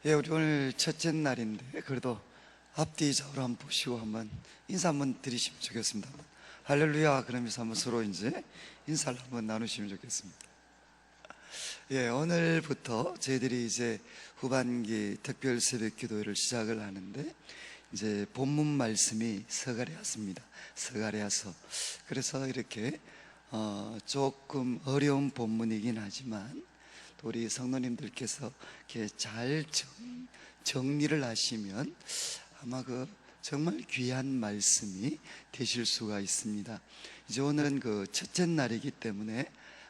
우리 오늘 첫째 날인데 그래도 앞뒤적으로 한번 보시고 한번 인사 한번 드리시면 좋겠습니다. 할렐루야 그러면서 한번 서로 이제 인사를 한번 나누시면 좋겠습니다. 오늘부터 저희들이 이제 후반기 특별 새벽 기도회를 시작을 하는데 이제 본문 말씀이 스가랴서입니다. 스가랴서. 그래서 이렇게 조금 어려운 본문이긴 하지만 또 우리 성도님들께서 이렇게 잘 정리를 하시면 아마 정말 귀한 말씀이 되실 수가 있습니다. 이제 오늘은 첫째 날이기 때문에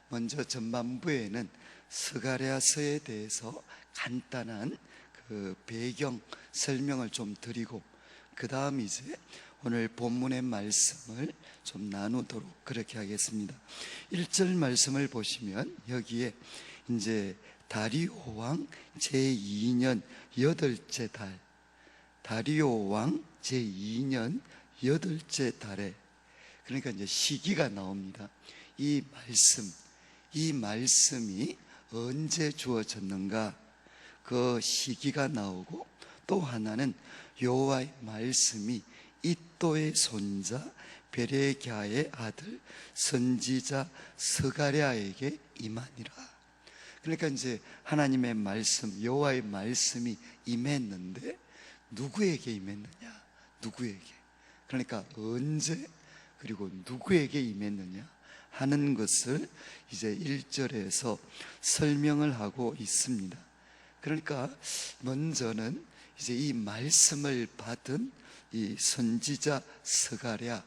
먼저 전반부에는 스가랴서에 대해서 간단한 배경 설명을 좀 드리고 그 다음 이제 오늘 본문의 말씀을 좀 나누도록 그렇게 하겠습니다. 1절 말씀을 보시면 여기에 이제 다리오 왕 제2년 8째 달, 다리오 왕 제2년 8째 달에, 그러니까 이제 시기가 나옵니다. 이 말씀이 언제 주어졌는가, 그 시기가 나오고, 또 하나는 여호와의 말씀이 이또의 손자 베레기야의 아들 선지자 스가랴에게 임하니라. 그러니까 이제 하나님의 말씀, 여호와의 말씀이 임했는데 누구에게 임했느냐? 누구에게? 그러니까 언제 그리고 누구에게 임했느냐 하는 것을 이제 1절에서 설명을 하고 있습니다. 그러니까 먼저는 이제 이 말씀을 받은 이 선지자 스가랴,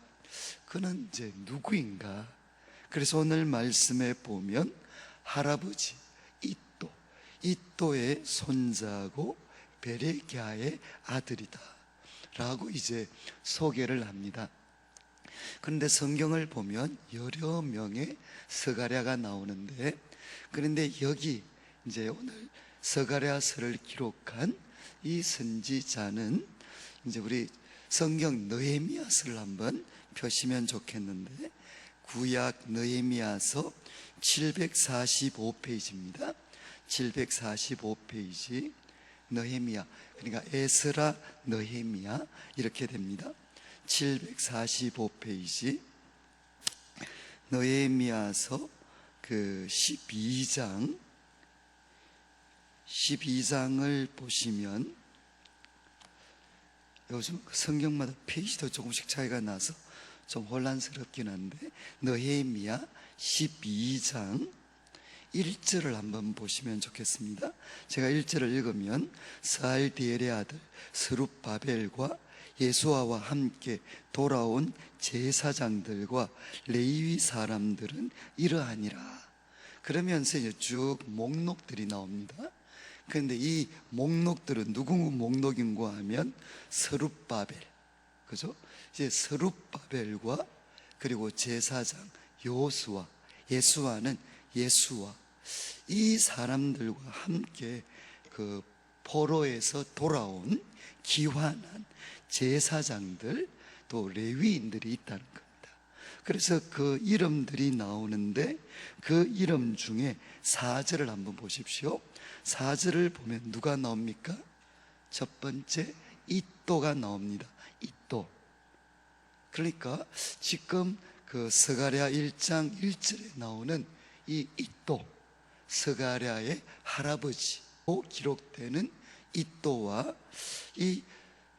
그는 이제 누구인가? 그래서 오늘 말씀에 보면 할아버지 이또의 손자고 베레기야의 아들이다 라고 이제 소개를 합니다. 그런데 성경을 보면 여러 명의 스가랴가 나오는데, 그런데 여기 이제 오늘 스가랴서를 기록한 이 선지자는 이제 우리 성경 느헤미야서를 한번 펴시면 좋겠는데, 구약 느헤미야서 745페이지입니다. 745페이지 느헤미야, 그러니까 에스라 느헤미야 이렇게 됩니다. 745페이지 느헤미야서 12장을 보시면, 요즘 성경마다 페이지도 조금씩 차이가 나서 좀 혼란스럽긴 한데, 느헤미야 12장 1절을 한번 보시면 좋겠습니다. 제가 1절을 읽으면, 스알디엘의 아들 스룹바벨과 예수아와 함께 돌아온 제사장들과 레위 사람들은 이러하니라. 그러면서 이제 쭉 목록들이 나옵니다. 그런데 이 목록들은 누구 목록인가 하면 스룹바벨, 그죠? 이제 스룹바벨과 그리고 제사장 여호수아, 예수아는 예수와, 이 사람들과 함께 포로에서 돌아온 귀환한 제사장들 또 레위인들이 있다는 겁니다. 그래서 그 이름들이 나오는데, 그 이름 중에 4절을 한번 보십시오. 4절을 보면 누가 나옵니까? 첫 번째 이또가 나옵니다. 이또. 그러니까 지금 스가랴 1장 1절에 나오는 이 이또, 스가랴의 할아버지로 기록되는 이또와 이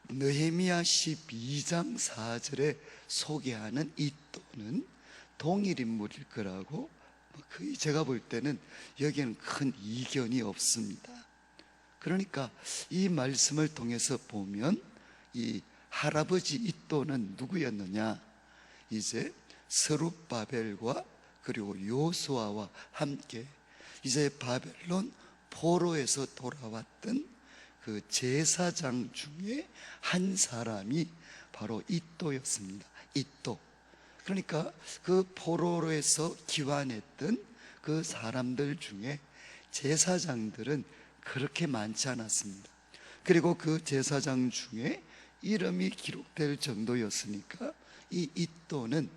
느헤미야 12장 4절에 소개하는 이또는 동일 인물일 거라고, 거의 제가 볼 때는 여기에는 큰 이견이 없습니다. 그러니까 이 말씀을 통해서 보면 이 할아버지 이또는 누구였느냐? 이제 스룹바벨과 그리고 여호수아와 함께 이제 바벨론 포로에서 돌아왔던 그 제사장 중에 한 사람이 바로 이또였습니다. 이또. 그러니까 그 포로에서 귀환했던 그 사람들 중에 제사장들은 그렇게 많지 않았습니다. 그리고 그 제사장 중에 이름이 기록될 정도였으니까 이 이또는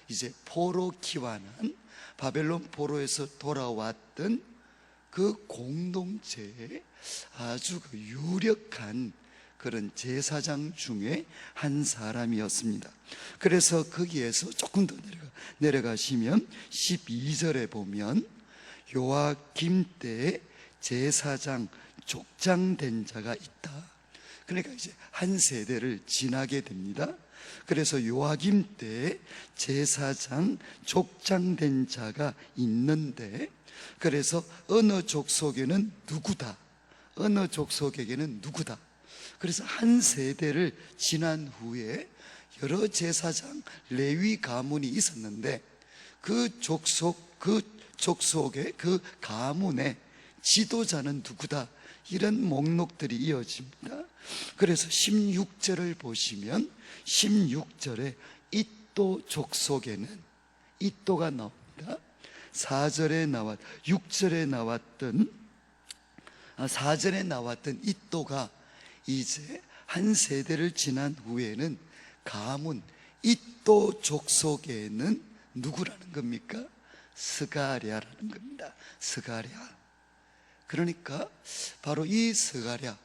이제 포로 귀환한 바벨론 포로에서 돌아왔던 그 공동체에 아주 그 유력한 그런 제사장 중에 한 사람이었습니다. 그래서 거기에서 조금 더 내려가시면 12절에 보면 요아김 때에 제사장 족장된 자가 있다. 그러니까 이제 한 세대를 지나게 됩니다. 그래서 요아김 때에 제사장 족장된 자가 있는데, 그래서 어느 족속에는 누구다, 어느 족속에게는 누구다. 그래서 한 세대를 지난 후에 여러 제사장 레위 가문이 있었는데 그 족속의 그 가문의 지도자는 누구다, 이런 목록들이 이어집니다. 그래서 16절을 보시면 16절에 이또 족속에는 이또가 나옵니다. 6절에 나왔던 이또가 이제 한 세대를 지난 후에는 가문 이또 족속에는 누구라는 겁니까? 스가랴라는 겁니다. 스가랴. 그러니까 바로 이 스가랴,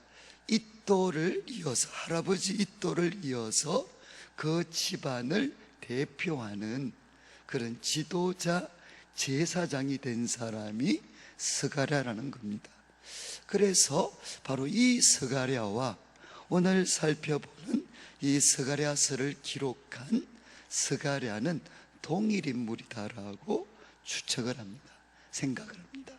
이또를 이어서, 할아버지 이또를 이어서 그 집안을 대표하는 그런 지도자 제사장이 된 사람이 스가랴라는 겁니다. 그래서 바로 이 스가랴와 오늘 살펴보는 이 스가랴서를 기록한 스가랴는 동일 인물이다라고 추측을 합니다. 생각을 합니다.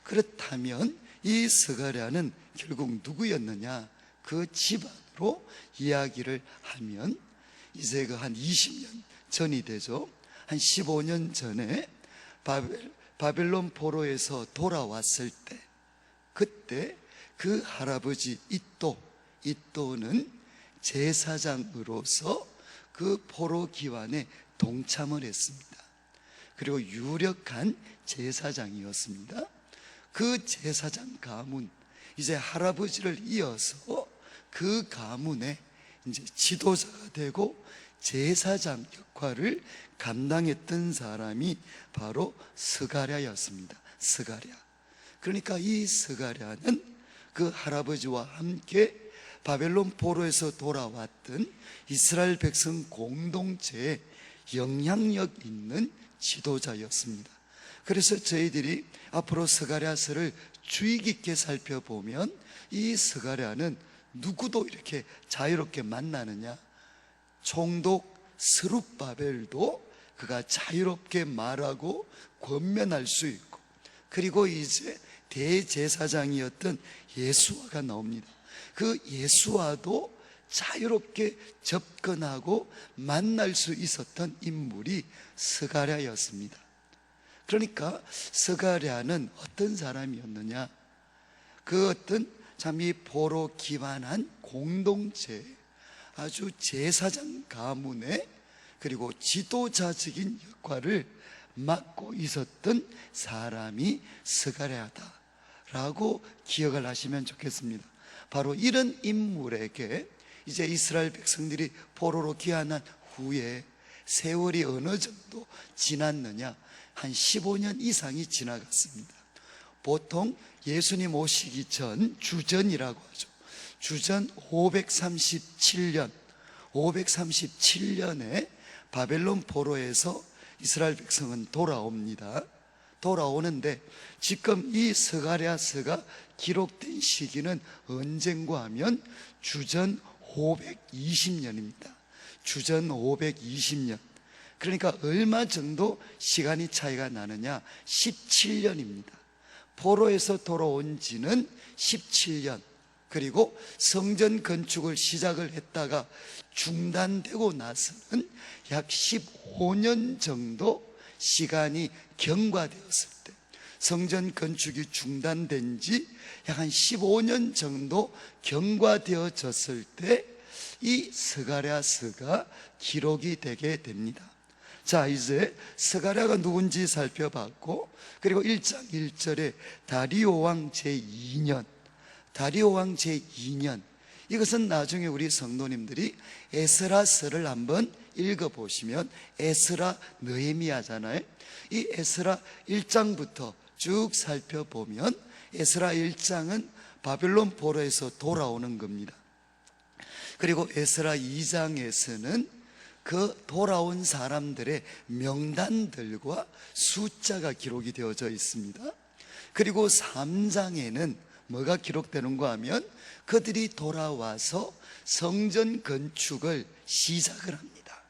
그렇다면 이 스가랴는 결국 누구였느냐, 그 집안으로 이야기를 하면 이제 그 한 20년 전이 되죠. 한 15년 전에 바벨론 포로에서 돌아왔을 때, 그때 그 할아버지 이또는 제사장으로서 그 포로 기환에 동참을 했습니다. 그리고 유력한 제사장이었습니다. 그 제사장 가문, 이제 할아버지를 이어서 그 가문의 이제 지도자가 되고 제사장 역할을 감당했던 사람이 바로 스가랴였습니다. 스가랴. 그러니까 이 스가랴는 그 할아버지와 함께 바벨론 포로에서 돌아왔던 이스라엘 백성 공동체에 영향력 있는 지도자였습니다. 그래서 저희들이 앞으로 스가랴서를 주의 깊게 살펴보면 이 스가랴는 누구도 이렇게 자유롭게 만나느냐, 총독 스룹바벨도 그가 자유롭게 말하고 권면할 수 있고, 그리고 이제 대제사장이었던 예수아가 나옵니다. 그 예수아도 자유롭게 접근하고 만날 수 있었던 인물이 스가랴였습니다. 그러니까 스가랴는 어떤 사람이었느냐, 그 어떤 참 이 포로 기반한 공동체, 아주 제사장 가문의 그리고 지도자적인 역할을 맡고 있었던 사람이 스가랴다라고 기억을 하시면 좋겠습니다. 바로 이런 인물에게 이제 이스라엘 백성들이 포로로 귀환한 후에 세월이 어느 정도 지났느냐, 한 15년 이상이 지나갔습니다. 보통 예수님 오시기 전 주전이라고 하죠. 주전 537년에 바벨론 포로에서 이스라엘 백성은 돌아옵니다. 돌아오는데 지금 이 스가랴서가 기록된 시기는 언젠가 하면 주전 520년입니다. 주전 520년. 그러니까 얼마 정도 시간이 차이가 나느냐, 17년입니다. 포로에서 돌아온 지는 17년, 그리고 성전 건축을 시작을 했다가 중단되고 나서는 약 15년 정도 시간이 경과되었을 때, 성전 건축이 중단된 지 약 한 15년 정도 경과되어졌을 때 이 스가랴서가 기록이 되게 됩니다. 자, 이제 스가랴가 누군지 살펴봤고, 그리고 1장 1절에 다리오 왕 제2년, 다리오 왕 제2년, 이것은 나중에 우리 성도님들이 에스라서를 한번 읽어보시면 에스라 느헤미야잖아요. 이 에스라 1장부터 쭉 살펴보면 에스라 1장은 바벨론 포로에서 돌아오는 겁니다. 그리고 에스라 2장에서는 그 돌아온 사람들의 명단들과 숫자가 기록이 되어져 있습니다. 그리고 3장에는 뭐가 기록되는가 하면 그들이 돌아와서 성전 건축을 시작을 합니다.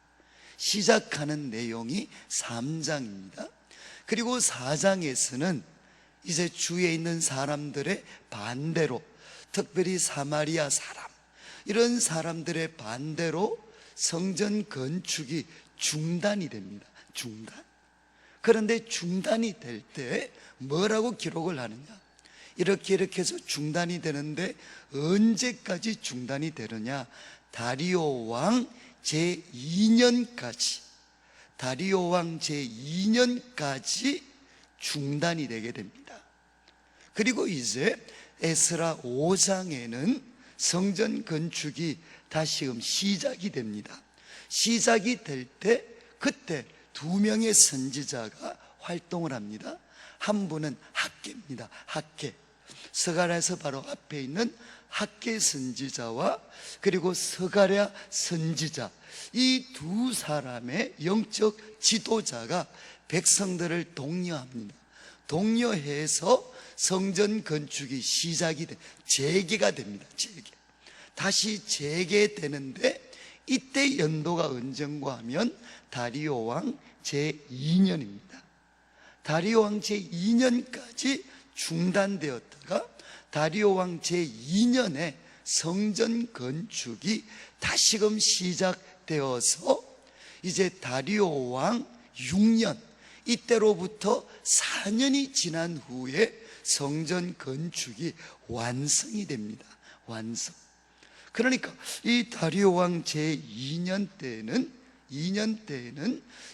시작하는 내용이 3장입니다. 그리고 4장에서는 이제 주위에 있는 사람들의 반대로, 특별히 사마리아 사람, 이런 사람들의 반대로 성전 건축이 중단이 됩니다. 중단. 그런데 중단이 될 때 뭐라고 기록을 하느냐? 이렇게 해서 중단이 되는데 언제까지 중단이 되느냐? 다리오 왕 제2년까지, 다리오 왕 제2년까지 중단이 되게 됩니다. 그리고 이제 에스라 5장에는 성전 건축이 다시금 시작이 됩니다. 시작이 될 때 그때 2명의 선지자가 활동을 합니다. 한 분은 학개입니다. 학개. 스가랴에서 바로 앞에 있는 학개 선지자와 그리고 스가랴 선지자, 이 두 사람의 영적 지도자가 백성들을 독려합니다. 독려해서 성전 건축이 시작이 재개가 됩니다. 재개. 다시 재개되는데 이때 연도가 언젠가 하면 다리오 왕 제2년입니다. 다리오 왕 제2년까지 중단되었다가 다리오 왕 제2년에 성전 건축이 다시금 시작되어서 이제 다리오 왕 6년, 이때로부터 4년이 지난 후에 성전 건축이 완성이 됩니다. 완성. 그러니까 이 다리오 왕 제2년 때에는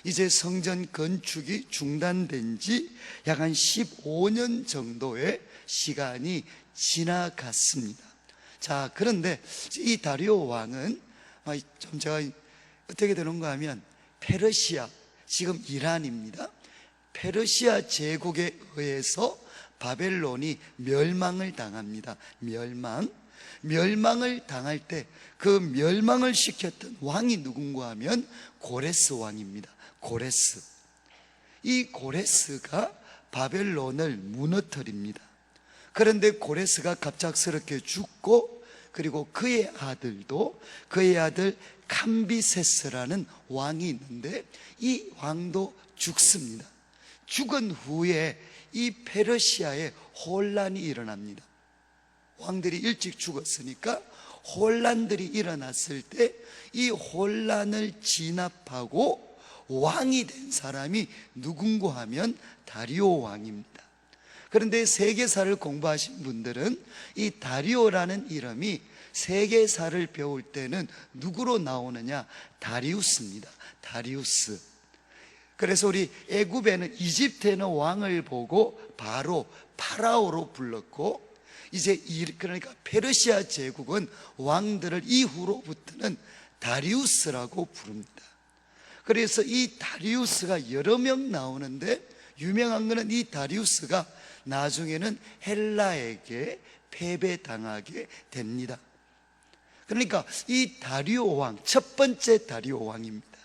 이제 성전 건축이 중단된 지 약 한 15년 정도의 시간이 지나갔습니다. 자, 그런데 이 다리오 왕은 좀 제가 어떻게 되는가 하면 페르시아, 지금 이란입니다. 페르시아 제국에 의해서 바벨론이 멸망을 당합니다. 멸망을 당할 때 그 멸망을 시켰던 왕이 누군가 하면 고레스 왕입니다. 고레스. 이 고레스가 바벨론을 무너뜨립니다. 그런데 고레스가 갑작스럽게 죽고, 그리고 그의 아들 캄비세스라는 왕이 있는데 이 왕도 죽습니다. 죽은 후에 이 페르시아에 혼란이 일어납니다. 왕들이 일찍 죽었으니까 혼란들이 일어났을 때 이 혼란을 진압하고 왕이 된 사람이 누군가 하면 다리오 왕입니다. 그런데 세계사를 공부하신 분들은 이 다리오라는 이름이 세계사를 배울 때는 누구로 나오느냐? 다리우스입니다. 다리우스. 그래서 우리 애굽에는, 이집트에는 왕을 보고 바로 파라오로 불렀고, 이제 그러니까 페르시아 제국은 왕들을 이후로부터는 다리우스라고 부릅니다. 그래서 이 다리우스가 여러 명 나오는데 유명한 것은 이 다리우스가 나중에는 헬라에게 패배당하게 됩니다. 그러니까 이 다리오 왕, 첫 번째 다리오 왕입니다.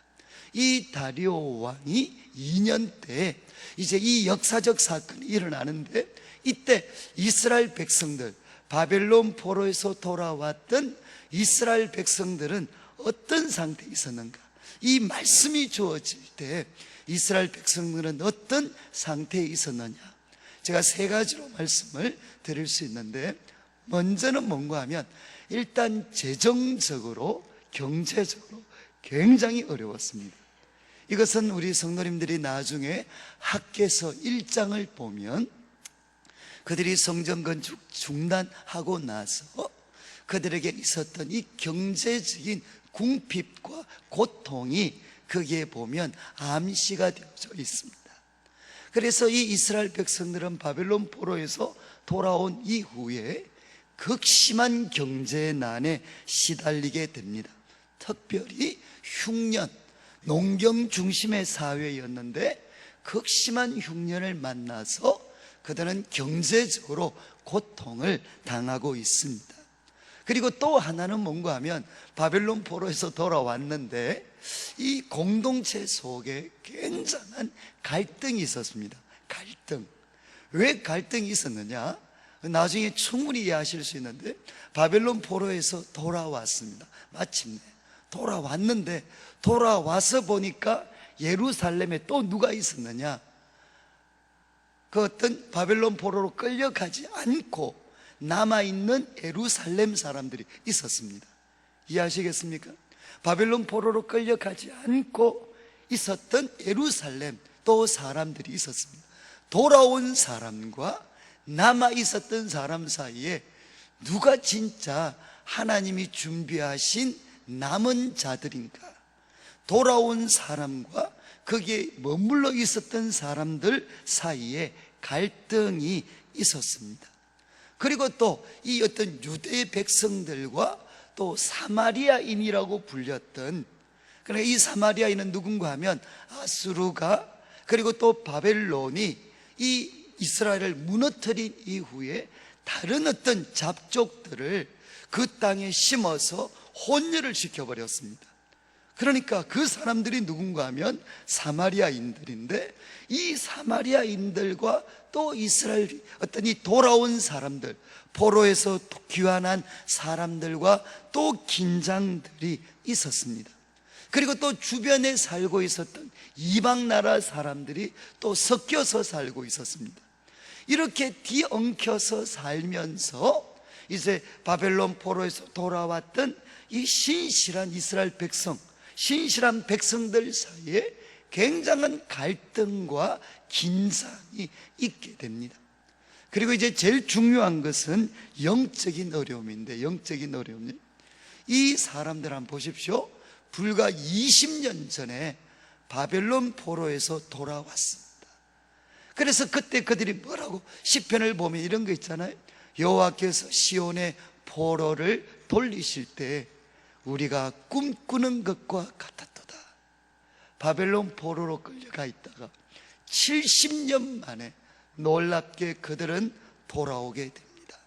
이 다리오 왕이 2년 때에 이제 이 역사적 사건이 일어나는데, 이때 이스라엘 백성들, 바벨론 포로에서 돌아왔던 이스라엘 백성들은 어떤 상태에 있었는가? 이 말씀이 주어질 때 이스라엘 백성들은 어떤 상태에 있었느냐? 제가 세 가지로 말씀을 드릴 수 있는데, 먼저는 뭔가 하면 일단 재정적으로, 경제적으로 굉장히 어려웠습니다. 이것은 우리 성도님들이 나중에 학개서 1장을 보면 그들이 성전 건축 중단하고 나서 그들에게 있었던 이 경제적인 궁핍과 고통이 거기에 보면 암시가 되어져 있습니다. 그래서 이 이스라엘 백성들은 바벨론 포로에서 돌아온 이후에 극심한 경제난에 시달리게 됩니다. 특별히 흉년, 농경 중심의 사회였는데 극심한 흉년을 만나서 그들은 경제적으로 고통을 당하고 있습니다. 그리고 또 하나는 뭔가 하면 바벨론 포로에서 돌아왔는데 이 공동체 속에 굉장한 갈등이 있었습니다. 갈등. 왜 갈등이 있었느냐? 나중에 충분히 이해하실 수 있는데, 바벨론 포로에서 돌아왔습니다. 마침내 돌아왔는데, 돌아와서 보니까 예루살렘에 또 누가 있었느냐? 그 어떤 바벨론 포로로 끌려가지 않고 남아있는 예루살렘 사람들이 있었습니다. 이해하시겠습니까? 바벨론 포로로 끌려가지 않고 있었던 예루살렘 또 사람들이 있었습니다. 돌아온 사람과 남아 있었던 사람 사이에 누가 진짜 하나님이 준비하신 남은 자들인가? 돌아온 사람과 거기에 머물러 있었던 사람들 사이에 갈등이 있었습니다. 그리고 또 이 어떤 유대 백성들과 또 사마리아인이라고 불렸던, 그러니까 이 사마리아인은 누군가 하면 아수르가, 그리고 또 바벨론이 이 이스라엘을 무너뜨린 이후에 다른 어떤 잡족들을 그 땅에 심어서 혼혈을 시켜버렸습니다. 그러니까 그 사람들이 누군가 하면 사마리아인들인데, 이 사마리아인들과 또 이스라엘 어떤 이 돌아온 사람들, 포로에서 귀환한 사람들과 또 긴장들이 있었습니다. 그리고 또 주변에 살고 있었던 이방 나라 사람들이 또 섞여서 살고 있었습니다. 이렇게 뒤엉켜서 살면서 이제 바벨론 포로에서 돌아왔던 이 신실한 이스라엘 백성, 신실한 백성들 사이에 굉장한 갈등과 긴장이 있게 됩니다. 그리고 이제 제일 중요한 것은 영적인 어려움인데, 영적인 어려움이, 이 사람들 한번 보십시오. 불과 20년 전에 바벨론 포로에서 돌아왔습니다. 그래서 그때 그들이 뭐라고, 시편을 보면 이런 거 있잖아요. 여호와께서 시온의 포로를 돌리실 때 우리가 꿈꾸는 것과 같았도다. 바벨론 포로로 끌려가 있다가 70년 만에 놀랍게 그들은 돌아오게 됩니다.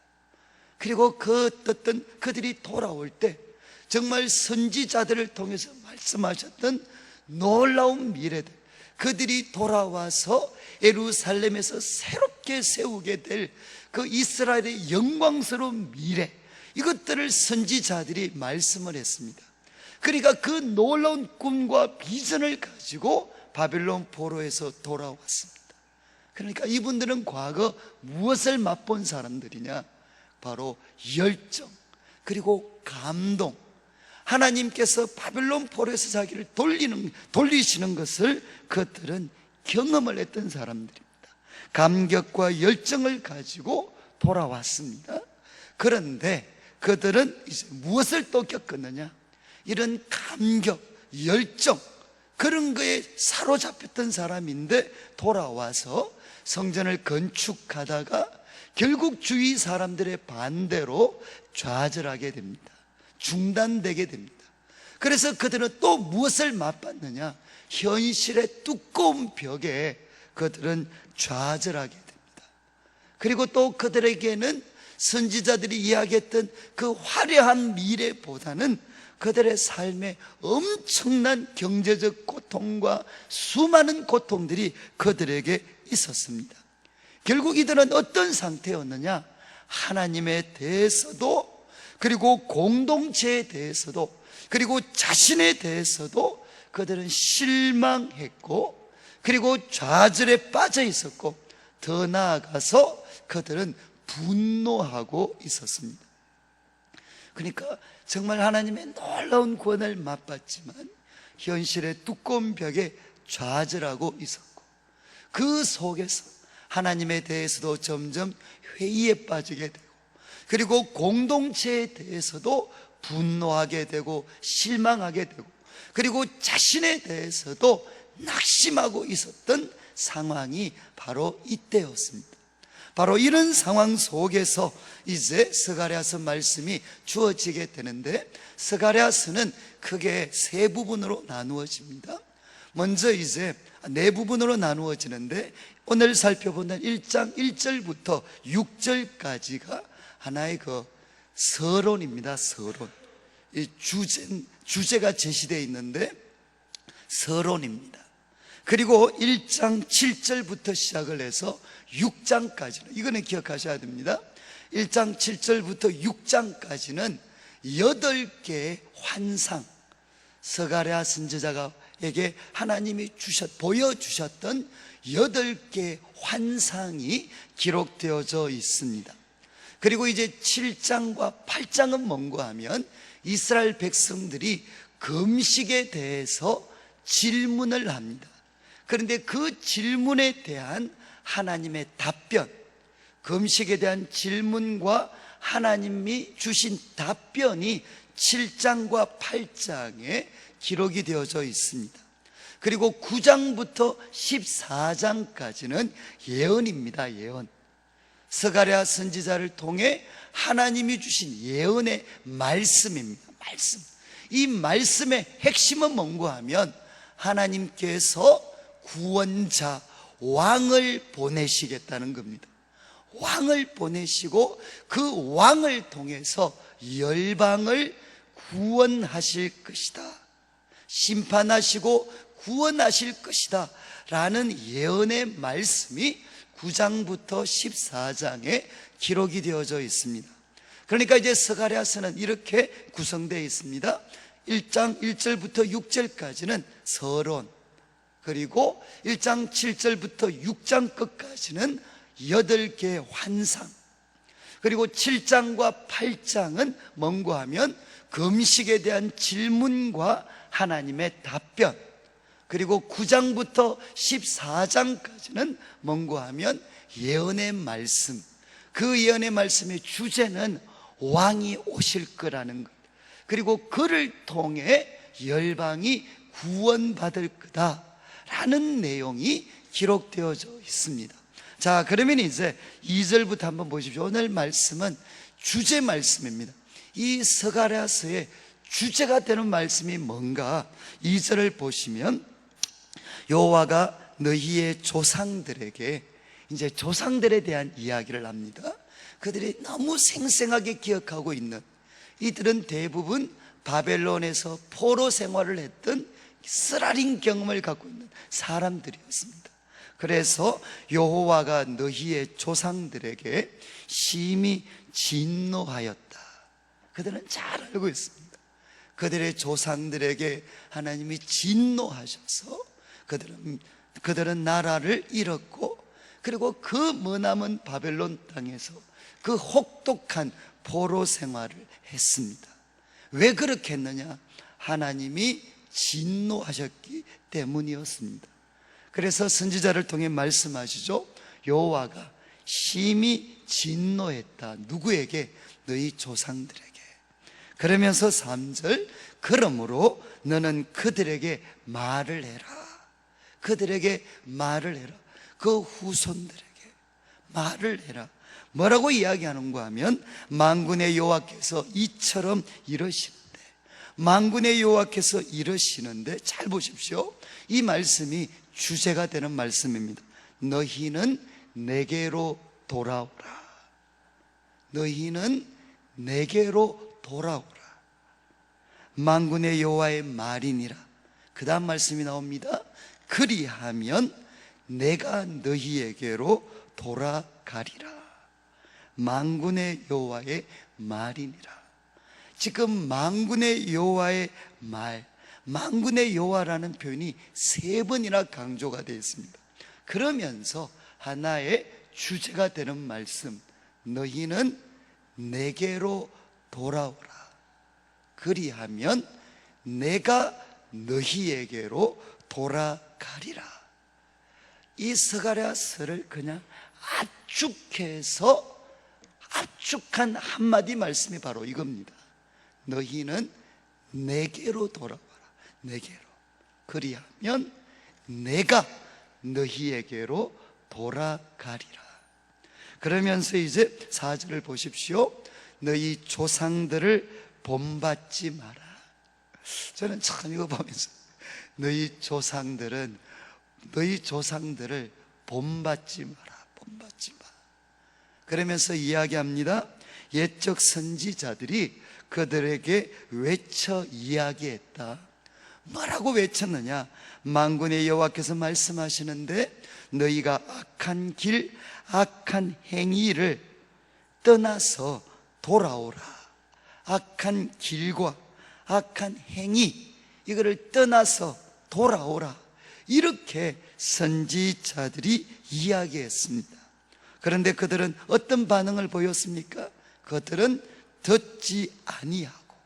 그리고 그 어떤 그들이 돌아올 때 정말 선지자들을 통해서 말씀하셨던 놀라운 미래들, 그들이 돌아와서 예루살렘에서 새롭게 세우게 될 그 이스라엘의 영광스러운 미래, 이것들을 선지자들이 말씀을 했습니다. 그러니까 그 놀라운 꿈과 비전을 가지고 바벨론 포로에서 돌아왔습니다. 그러니까 이분들은 과거 무엇을 맛본 사람들이냐? 바로 열정, 그리고 감동, 하나님께서 바벨론 포로에서 자기를 돌리시는 것을 그들은 경험을 했던 사람들입니다. 감격과 열정을 가지고 돌아왔습니다. 그런데 그들은 이제 무엇을 또 겪었느냐? 이런 감격, 열정, 그런 거에 사로잡혔던 사람인데 돌아와서 성전을 건축하다가 결국 주위 사람들의 반대로 좌절하게 됩니다. 중단되게 됩니다. 그래서 그들은 또 무엇을 맛봤느냐? 현실의 두꺼운 벽에 그들은 좌절하게 됩니다. 그리고 또 그들에게는 선지자들이 이야기했던 그 화려한 미래보다는 그들의 삶에 엄청난 경제적 고통과 수많은 고통들이 그들에게 있었습니다. 결국 이들은 어떤 상태였느냐? 하나님에 대해서도, 그리고 공동체에 대해서도, 그리고 자신에 대해서도 그들은 실망했고, 그리고 좌절에 빠져 있었고, 더 나아가서 그들은 분노하고 있었습니다. 그러니까 정말 하나님의 놀라운 구원을 맛봤지만 현실의 두꺼운 벽에 좌절하고 있었고, 그 속에서 하나님에 대해서도 점점 회의에 빠지게 되고, 그리고 공동체에 대해서도 분노하게 되고 실망하게 되고, 그리고 자신에 대해서도 낙심하고 있었던 상황이 바로 이때였습니다. 바로 이런 상황 속에서 이제 스가랴서 말씀이 주어지게 되는데, 스가랴서는 크게 세 부분으로 나누어집니다. 먼저 이제 네 부분으로 나누어지는데, 오늘 살펴보는 1장 1절부터 6절까지가 하나의 그 서론입니다. 서론. 이 주제가 제시되어 있는데 서론입니다. 그리고 1장 7절부터 시작을 해서 6장까지는, 이거는 기억하셔야 됩니다. 1장 7절부터 6장까지는 8개의 환상, 스가랴 선지자에게 하나님이 보여주셨던 8개의 환상이 기록되어져 있습니다. 그리고 이제 7장과 8장은 뭔가 하면 이스라엘 백성들이 금식에 대해서 질문을 합니다. 그런데 그 질문에 대한 하나님의 답변, 금식에 대한 질문과 하나님이 주신 답변이 7장과 8장에 기록이 되어져 있습니다. 그리고 9장부터 14장까지는 예언입니다. 예언. 스가랴 선지자를 통해 하나님이 주신 예언의 말씀입니다. 말씀. 이 말씀의 핵심은 뭔가 하면 하나님께서 구원자, 왕을 보내시겠다는 겁니다. 왕을 보내시고 그 왕을 통해서 열방을 구원하실 것이다, 심판하시고 구원하실 것이다 라는 예언의 말씀이 9장부터 14장에 기록이 되어져 있습니다. 그러니까 이제 스가랴서는 이렇게 구성되어 있습니다. 1장 1절부터 6절까지는 서론, 그리고 1장 7절부터 6장 끝까지는 8개의 환상, 그리고 7장과 8장은 뭔가 하면 금식에 대한 질문과 하나님의 답변, 그리고 9장부터 14장까지는 뭔가 하면 예언의 말씀, 그 예언의 말씀의 주제는 왕이 오실 거라는 것, 그리고 그를 통해 열방이 구원받을 거다라는 내용이 기록되어져 있습니다. 자, 그러면 이제 2절부터 한번 보십시오. 오늘 말씀은 주제 말씀입니다. 이 스가랴서의 주제가 되는 말씀이 뭔가, 2절을 보시면 여호와가 너희의 조상들에게, 이제 조상들에 대한 이야기를 합니다. 그들이 너무 생생하게 기억하고 있는, 이들은 대부분 바벨론에서 포로 생활을 했던 쓰라린 경험을 갖고 있는 사람들이었습니다. 그래서 여호와가 너희의 조상들에게 심히 진노하였다. 그들은 잘 알고 있습니다. 그들의 조상들에게 하나님이 진노하셔서 그들은 나라를 잃었고, 그리고 그 머나먼 바벨론 땅에서 그 혹독한 포로 생활을 했습니다. 왜 그렇게 했느냐? 하나님이 진노하셨기 때문이었습니다. 그래서 선지자를 통해 말씀하시죠. 여호와가 심히 진노했다. 누구에게? 너희 조상들에게. 그러면서 3절, 그러므로 너는 그들에게 말을 해라. 그들에게 말을 해라. 그 후손들에게 말을 해라. 뭐라고 이야기하는가 하면, 만군의 여호와께서 이처럼 이러시는데, 만군의 여호와께서 이러시는데, 잘 보십시오. 이 말씀이 주제가 되는 말씀입니다. 너희는 내게로 돌아오라. 너희는 내게로 돌아오라. 만군의 여호와의 말이니라. 그 다음 말씀이 나옵니다. 그리하면 내가 너희에게로 돌아가리라. 만군의 여호와의 말이니라. 지금 만군의 여호와의 말, 만군의 여호와라는 표현이 3번이나 강조가 되어 있습니다. 그러면서 하나의 주제가 되는 말씀, 너희는 내게로 돌아오라. 그리하면 내가 너희에게로 돌아가리라. 이 스가랴서를 그냥 압축한 한마디 말씀이 바로 이겁니다. 너희는 내게로 돌아와라. 내게로. 그리하면 내가 너희에게로 돌아가리라. 그러면서 이제 4절을 보십시오. 너희 조상들을 본받지 마라. 저는 참 이거 보면서 너희 조상들을 본받지 마라, 본받지 마. 그러면서 이야기합니다. 옛적 선지자들이 그들에게 외쳐 이야기했다. 뭐라고 외쳤느냐? 만군의 여호와께서 말씀하시는데 너희가 악한 길, 악한 행위를 떠나서 돌아오라. 악한 길과 악한 행위, 이거를 떠나서 돌아오라. 이렇게 선지자들이 이야기했습니다. 그런데 그들은 어떤 반응을 보였습니까? 그들은 듣지 아니하고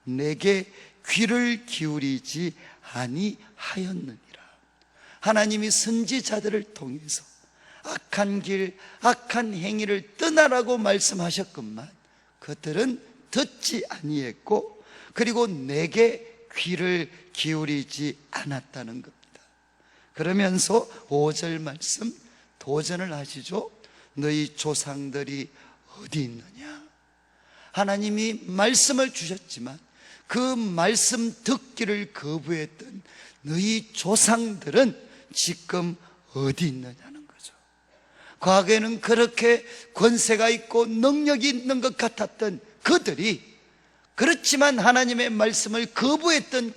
내게 귀를 기울이지 아니하였느니라. 하나님이 선지자들을 통해서 악한 길, 악한 행위를 떠나라고 말씀하셨건만 그들은 듣지 아니했고, 그리고 내게 귀를 기울이지 않았다는 겁니다. 그러면서 5절 말씀 도전을 하시죠. 너희 조상들이 어디 있느냐? 하나님이 말씀을 주셨지만 그 말씀 듣기를 거부했던 너희 조상들은 지금 어디 있느냐는 거죠. 과거에는 그렇게 권세가 있고 능력이 있는 것 같았던 그들이, 그렇지만 하나님의 말씀을 거부했던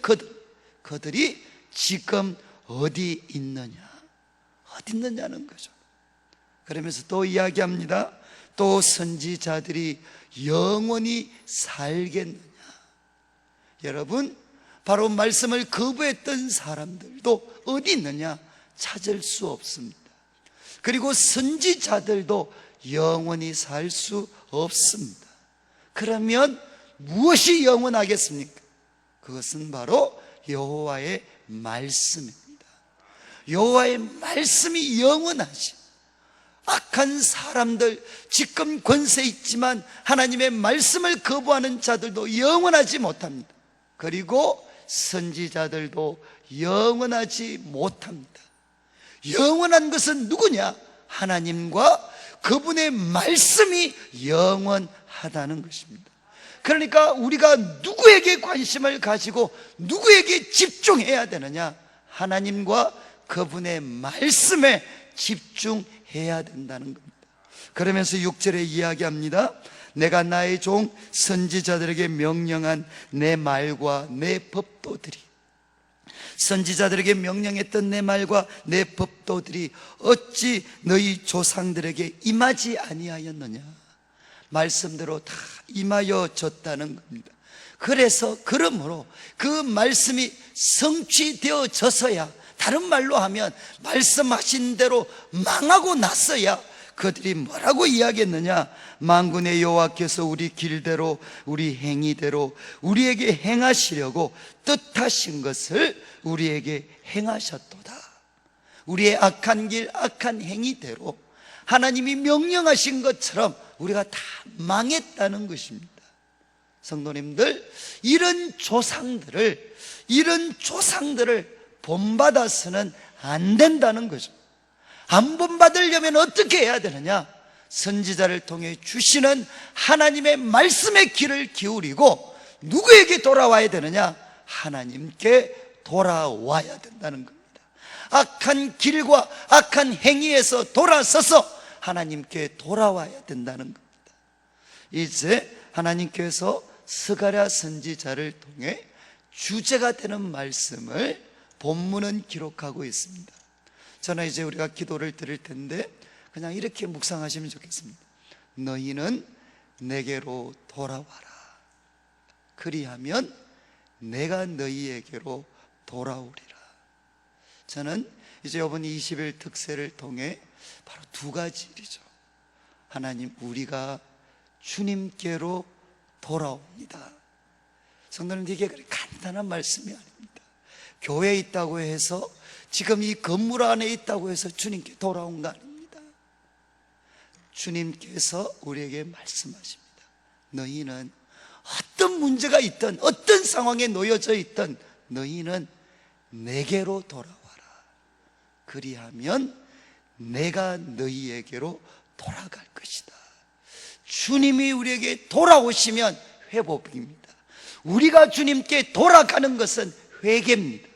그들이 지금 어디 있느냐, 어디 있느냐는 거죠. 그러면서 또 이야기합니다. 또 선지자들이 영원히 살겠느냐. 여러분, 바로 말씀을 거부했던 사람들도 어디 있느냐 찾을 수 없습니다. 그리고 선지자들도 영원히 살 수 없습니다. 그러면 무엇이 영원하겠습니까? 그것은 바로 여호와의 말씀입니다. 여호와의 말씀이 영원하지. 악한 사람들, 지금 권세 있지만 하나님의 말씀을 거부하는 자들도 영원하지 못합니다. 그리고 선지자들도 영원하지 못합니다. 영원한 것은 누구냐? 하나님과 그분의 말씀이 영원하다는 것입니다. 그러니까 우리가 누구에게 관심을 가지고 누구에게 집중해야 되느냐? 하나님과 그분의 말씀에 집중해야 된다는 겁니다. 그러면서 6절에 이야기합니다. 내가 나의 종 선지자들에게 명령한 내 말과 내 법도들이, 선지자들에게 명령했던 내 말과 내 법도들이 어찌 너희 조상들에게 임하지 아니하였느냐? 말씀대로 다 임하여졌다는 겁니다. 그래서 그러므로 그 말씀이 성취되어져서야, 다른 말로 하면 말씀하신 대로 망하고 났어야 그들이 뭐라고 이야기했느냐? 만군의 여호와께서 우리 길대로 우리 행위대로 우리에게 행하시려고 뜻하신 것을 우리에게 행하셨도다. 우리의 악한 길, 악한 행위대로 하나님이 명령하신 것처럼 우리가 다 망했다는 것입니다. 성도님들, 이런 조상들을 본받아서는 안 된다는 거죠. 안 본받으려면 어떻게 해야 되느냐? 선지자를 통해 주시는 하나님의 말씀에 귀를 기울이고 누구에게 돌아와야 되느냐? 하나님께 돌아와야 된다는 겁니다. 악한 길과 악한 행위에서 돌아서서 하나님께 돌아와야 된다는 겁니다. 이제 하나님께서 스가랴 선지자를 통해 주제가 되는 말씀을 본문은 기록하고 있습니다. 저는 이제 우리가 기도를 드릴 텐데 그냥 이렇게 묵상하시면 좋겠습니다. 너희는 내게로 돌아와라. 그리하면 내가 너희에게로 돌아오리라. 저는 이제 이번 20일 특세를 통해 바로 두 가지 일이죠. 하나님, 우리가 주님께로 돌아옵니다. 성도님, 이게 그렇게 간단한 말씀이 아닙니다. 교회에 있다고 해서, 지금 이 건물 안에 있다고 해서 주님께 돌아온 거 아닙니다. 주님께서 우리에게 말씀하십니다. 너희는 어떤 문제가 있든 어떤 상황에 놓여져 있든 너희는 내게로 돌아와라. 그리하면 내가 너희에게로 돌아갈 것이다. 주님이 우리에게 돌아오시면 회복입니다. 우리가 주님께 돌아가는 것은 회개입니다.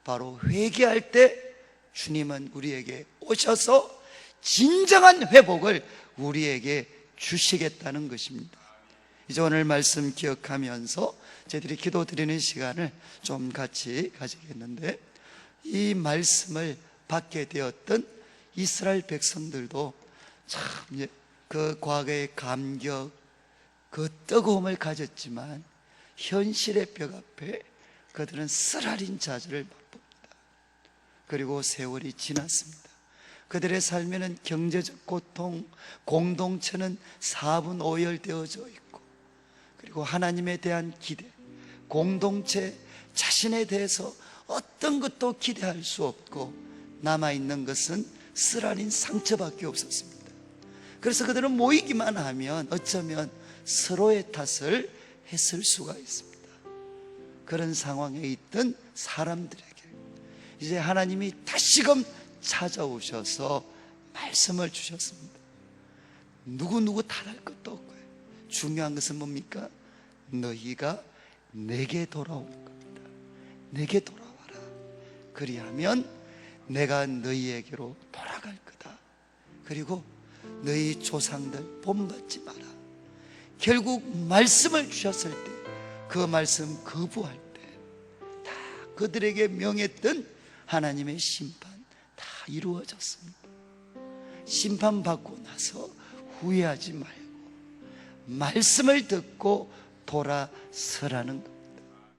바로 회개할 때 주님은 우리에게 오셔서 진정한 회복을 우리에게 주시겠다는 것입니다. 이제 오늘 말씀 기억하면서 저희들이 기도 드리는 시간을 좀 같이 가지겠는데, 이 말씀을 받게 되었던 이스라엘 백성들도 참 그 과거의 감격, 그 뜨거움을 가졌지만 현실의 벽 앞에 그들은 쓰라린 좌절을 맛봅니다. 그리고 세월이 지났습니다. 그들의 삶에는 경제적 고통, 공동체는 4분 오열되어져 있고, 그리고 하나님에 대한 기대, 공동체 자신에 대해서 어떤 것도 기대할 수 없고, 남아있는 것은 쓰라린 상처밖에 없었습니다. 그래서 그들은 모이기만 하면 어쩌면 서로의 탓을 했을 수가 있습니다. 그런 상황에 있던 사람들에게 이제 하나님이 다시금 찾아오셔서 말씀을 주셨습니다. 누구 탓할 것도 없고요. 중요한 것은 뭡니까? 너희가 내게 돌아올 겁니다. 내게 돌아와라. 그리하면 내가 너희에게로 돌아갈 거다. 그리고 너희 조상들 본받지 마라. 결국 말씀을 주셨을 때, 그 말씀 거부할 때 다 그들에게 명했던 하나님의 심판 다 이루어졌습니다. 심판받고 나서 후회하지 말고 말씀을 듣고 돌아서라는 것.